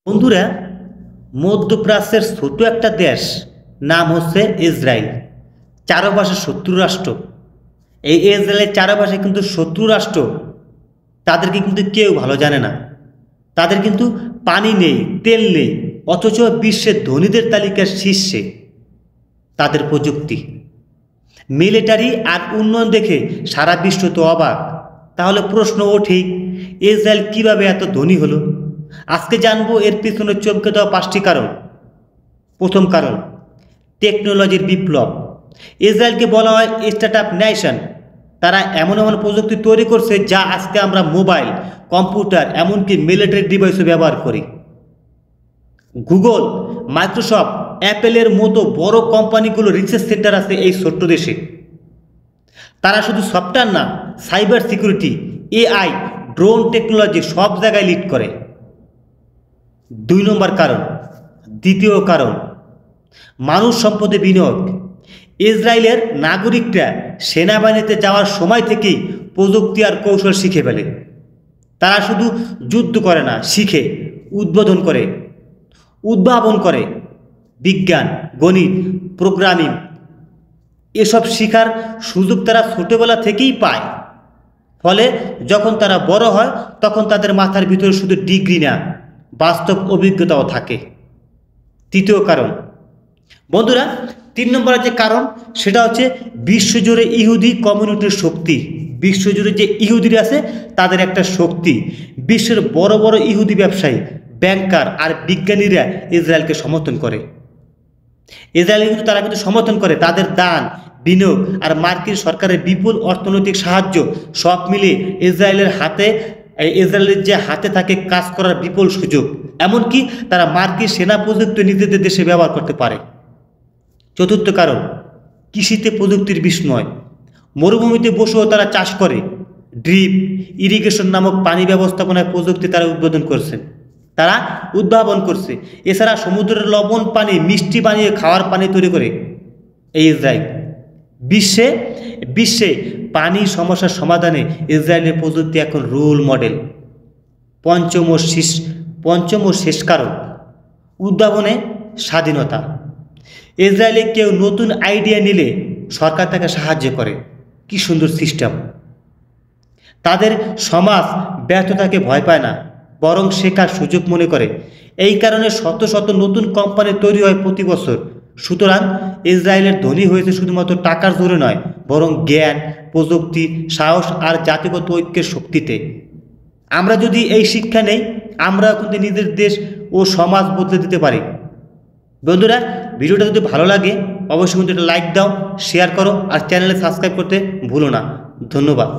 বন্ধুরা, মধ্যপ্রাচ্যের ছোট একটা দেশ নাম হচ্ছে ইসরায়েল। চারপাশে শত্রু রাষ্ট্র। এই ইসরায়েলের চারপাশে কিন্তু শত্রু রাষ্ট্র, তাদেরকে কিন্তু কেউ ভালো জানে না। তাদের কিন্তু পানি নেই, তেল নেই, অথচ বিশ্বের ধনীদের তালিকার শীর্ষে তাদের প্রযুক্তি, মিলিটারি আর উন্নয়ন দেখে সারা বিশ্ব তো অবাক। তাহলে প্রশ্ন ওঠেই, ইসরায়েল কিভাবে এত ধনী হলো? আজকে জানবো এর পিছনে চমকে দেওয়া 5টি কারণ। প্রথম কারণ, টেকনোলজির বিপ্লব। ইসরায়েলকে বলা হয় স্টার্টআপ নেশন। তারা এমন এমন প্রযুক্তি তৈরি করছে যা আজকে আমরা মোবাইল, কম্পিউটার, এমনকি মিলিটারি ডিভাইসও ব্যবহার করি। গুগল, মাইক্রোসফট, অ্যাপেলের মতো বড় কোম্পানিগুলো রিসার্চ সেন্টার আছে এই ছোট্ট দেশে। তারা শুধু সফটওয়্যার না, cyber security, AI, drone technology সব জায়গায় লিড করে। 2 নম্বর কারণ, দ্বিতীয় কারণ, মানুষ সম্পদে বিনিয়োগ। ইসরায়েলের নাগরিকরা সেনাবাহিনীতে যাওয়ার সময় থেকেই প্রযুক্তি আর কৌশল শিখে ফেলে। তারা শুধু যুদ্ধ করে না, শিখে, উদ্ভাবন করে। বিজ্ঞান, গণিত, প্রোগ্রামিং, এসব শেখার সুযোগ তারা ছোটবেলা থেকেই পায়। ফলে যখন তারা বড় হয় তখন তাদের মাথার ভিতরে শুধু ডিগ্রি না, বাস্তব অভিজ্ঞতাও থাকে। তৃতীয় কারণ, বন্ধুরা, 3 নম্বরের যে কারণ সেটা হচ্ছে বিশ্বজুড়ে ইহুদি কমিউনিটির শক্তি। বিশ্বজুড়ে যে ইহুদিরা আছে তাদের একটা শক্তি। বিশ্বের বড় বড় ইহুদি ব্যবসায়ী, ব্যাংকার আর বিজ্ঞানীরা ইসরায়েলকে সমর্থন করে। ইসরায়েল কিন্তু তারা কিন্তু সমর্থন করে। তাদের দান, বিনিয়োগ আর মার্কিন সরকারের বিপুল অর্থনৈতিক সাহায্য সব মিলিয়ে ইসরায়েলের যে হাতে থাকে কাজ করার বিপুল সুযোগ। এমনকি তারা মার্কিন সেনা প্রযুক্তি নিজেদের দেশে ব্যবহার করতে পারে। চতুর্থ কারণ, কৃষিতে প্রযুক্তির বিস্ময়। মরুভূমিতে বসেও তারা চাষ করে। ড্রিপ ইরিগেশন নামক পানি ব্যবস্থাপনার প্রযুক্তি তারা উদ্ভাবন করছে। এছাড়া সমুদ্রের লবণ পানি মিষ্টি বানিয়ে খাওয়ার পানি তৈরি করে এই ইসরায়েল। বিশ্বে পানির সমস্যার সমাধানে ইসরায়েলের প্রযুক্তি এখন রোল মডেল। পঞ্চম ও শেষ কারণ, উদ্ভাবনে স্বাধীনতা। ইসরায়েলে কেউ নতুন আইডিয়া নিলে সরকার তাকে সাহায্য করে। কি সুন্দর সিস্টেম! তাদের সমাজ ব্যর্থতাকে ভয় পায় না, বরং শেখার সুযোগ মনে করে। এই কারণে শত শত নতুন কোম্পানি তৈরি হয় প্রতি বছর। সুতরাং ইসরায়েলের ধনী হয়েছে শুধুমাত্র টাকার জোরে নয়, বরং জ্ঞান, প্রযুক্তি, সাহস আর জাতিগত ঐক্যের শক্তিতে। আমরা যদি এই শিক্ষা নেই, আমরা কিন্তু নিজের দেশ ও সমাজ বদলে দিতে পারি। বন্ধুরা, ভিডিওটা যদি ভালো লাগে অবশ্যই কিন্তু একটা লাইক দাও, শেয়ার করো আর চ্যানেলে সাবস্ক্রাইব করতে ভুলো না। ধন্যবাদ।